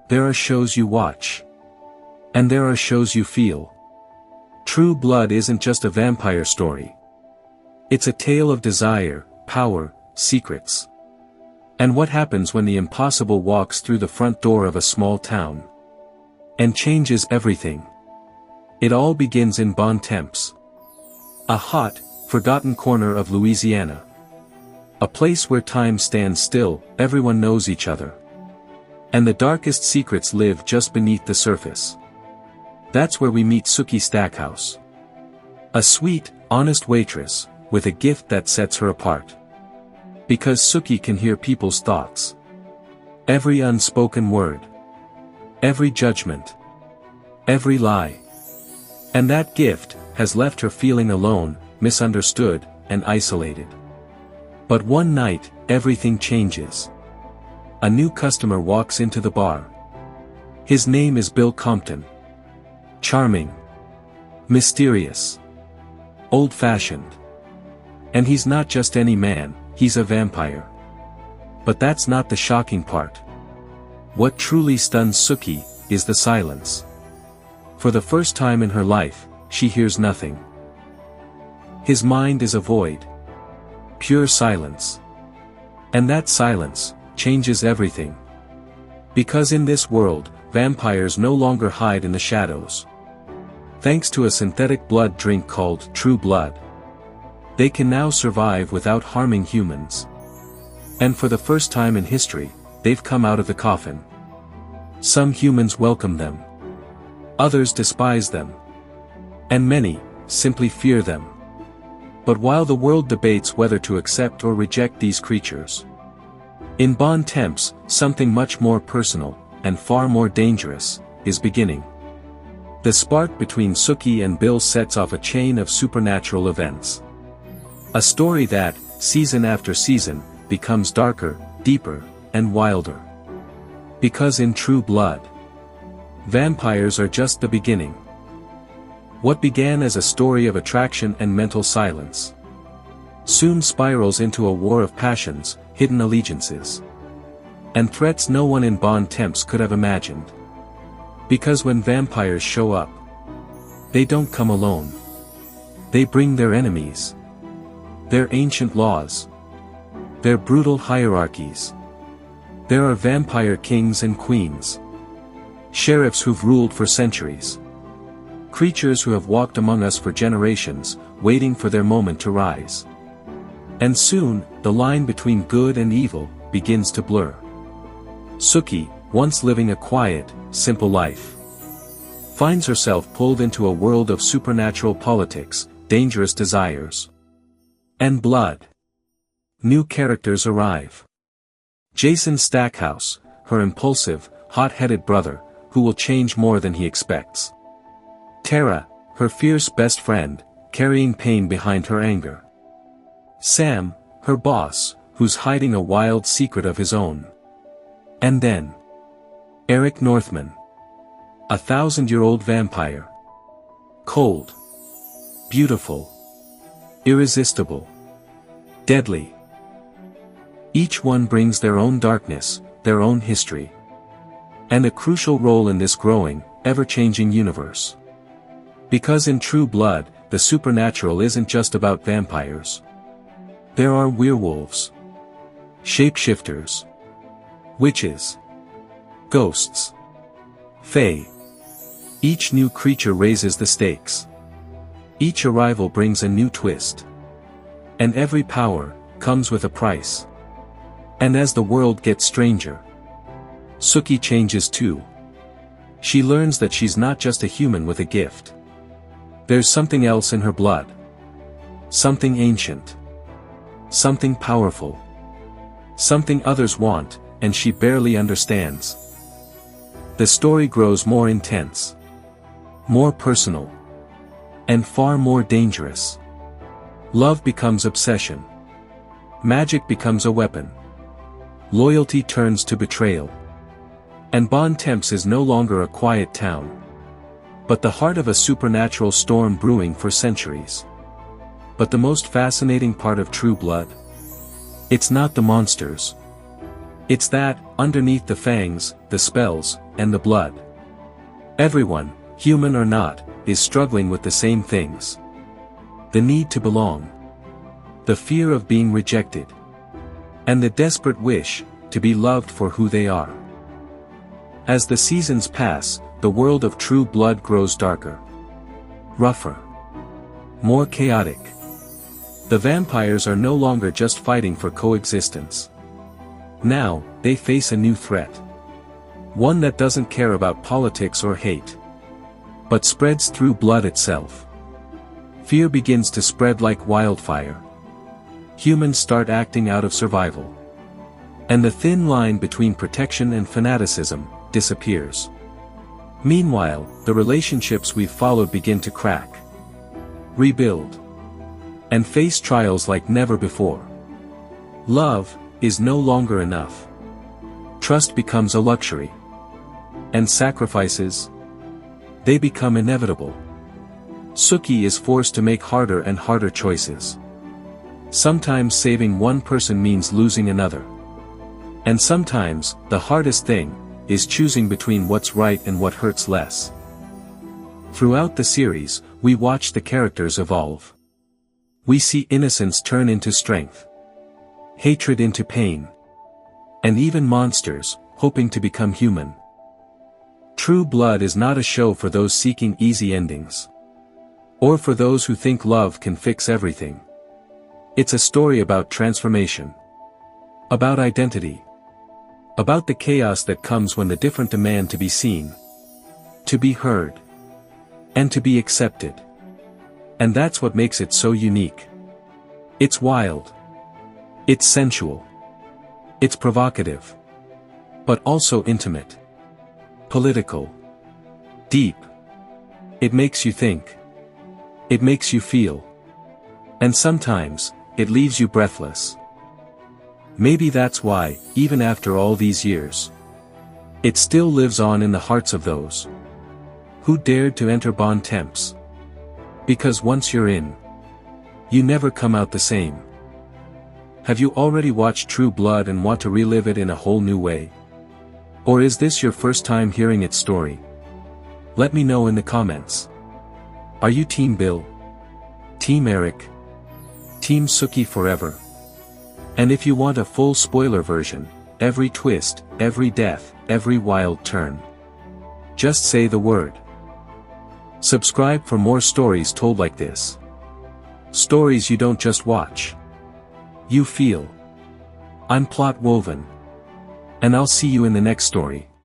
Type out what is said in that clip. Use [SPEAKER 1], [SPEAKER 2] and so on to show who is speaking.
[SPEAKER 1] There are shows you watch. And there are shows you feel. True Blood isn't just a vampire story. It's a tale of desire, power, secrets. And what happens when the impossible walks through the front door of a small town and changes everything. It all begins in Bon Temps, a hot, forgotten corner of Louisiana. A place where time stands still, everyone knows each other. And the darkest secrets live just beneath the surface. That's where we meet Sookie Stackhouse. A sweet, honest waitress, with a gift that sets her apart. Because Sookie can hear people's thoughts. Every unspoken word. Every judgment. Every lie. And that gift has left her feeling alone, misunderstood, and isolated. But one night, everything changes. A new customer walks into the bar. His name is Bill Compton. Charming. Mysterious. Old-fashioned. And he's not just any man, he's a vampire. But that's not the shocking part. What truly stuns Sookie is the silence. For the first time in her life, she hears nothing. His mind is a void. Pure silence. And that silence changes everything. Because in this world, vampires no longer hide in the shadows. Thanks to a synthetic blood drink called True Blood, they can now survive without harming humans. And for the first time in history, they've come out of the coffin. Some humans welcome them. Others despise them. And many simply fear them. But while the world debates whether to accept or reject these creatures, in Bon Temps, something much more personal, and far more dangerous, is beginning. The spark between Sookie and Bill sets off a chain of supernatural events. A story that, season after season, becomes darker, deeper, and wilder. Because in True Blood, vampires are just the beginning. What began as a story of attraction and mental silence soon spirals into a war of passions, hidden allegiances, and threats no one in Bon Temps could have imagined. Because when vampires show up, they don't come alone. They bring their enemies, their ancient laws, their brutal hierarchies. There are vampire kings and queens, sheriffs who've ruled for centuries, creatures who have walked among us for generations, waiting for their moment to rise. And soon, the line between good and evil begins to blur. Sookie, once living a quiet, simple life, finds herself pulled into a world of supernatural politics, dangerous desires, and blood. New characters arrive. Jason Stackhouse, her impulsive, hot-headed brother, who will change more than he expects. Tara, her fierce best friend, carrying pain behind her anger. Sam, her boss, who's hiding a wild secret of his own. And then, Eric Northman, a 1,000-year-old vampire. Cold. Beautiful. Irresistible. Deadly. Each one brings their own darkness, their own history. And a crucial role in this growing, ever-changing universe. Because in True Blood, the supernatural isn't just about vampires. There are werewolves, shapeshifters, witches, ghosts, fae. Each new creature raises the stakes. Each arrival brings a new twist. And every power comes with a price. And as the world gets stranger, Sookie changes too. She learns that she's not just a human with a gift. There's something else in her blood. Something ancient. Something powerful. Something others want, and she barely understands. The story grows more intense, more personal, and far more dangerous. Love becomes obsession. Magic becomes a weapon. Loyalty turns to betrayal. And Bon Temps is no longer a quiet town, but the heart of a supernatural storm brewing for centuries. But the most fascinating part of True Blood? It's not the monsters. It's that, underneath the fangs, the spells, and the blood. Everyone, human or not, is struggling with the same things. The need to belong. The fear of being rejected. And the desperate wish, to be loved for who they are. As the seasons pass, the world of True Blood grows darker. Rougher. More chaotic. The vampires are no longer just fighting for coexistence. Now, they face a new threat. One that doesn't care about politics or hate. But spreads through blood itself. Fear begins to spread like wildfire. Humans start acting out of survival. And the thin line between protection and fanaticism disappears. Meanwhile, the relationships we've followed begin to crack. Rebuild. And face trials like never before. Love is no longer enough. Trust becomes a luxury. And sacrifices? They become inevitable. Suki is forced to make harder and harder choices. Sometimes saving one person means losing another. And sometimes, the hardest thing, is choosing between what's right and what hurts less. Throughout the series, we watch the characters evolve. We see innocence turn into strength. Hatred into pain. And even monsters, hoping to become human. True Blood is not a show for those seeking easy endings. Or for those who think love can fix everything. It's a story about transformation. About identity. About the chaos that comes when the different demand to be seen. To be heard. And to be accepted. And that's what makes it so unique. It's wild. It's sensual. It's provocative. But also intimate. Political. Deep. It makes you think. It makes you feel. And sometimes, it leaves you breathless. Maybe that's why, even after all these years, it still lives on in the hearts of those who dared to enter Bon Temps. Because once you're in, you never come out the same. Have you already watched True Blood and want to relive it in a whole new way? Or is this your first time hearing its story? Let me know in the comments. Are you Team Bill? Team Eric? Team Suki forever? And if you want a full spoiler version, every twist, every death, every wild turn, just say the word. Subscribe for more stories told like this. Stories you don't just watch. You feel. I'm Plot Woven. And I'll see you in the next story.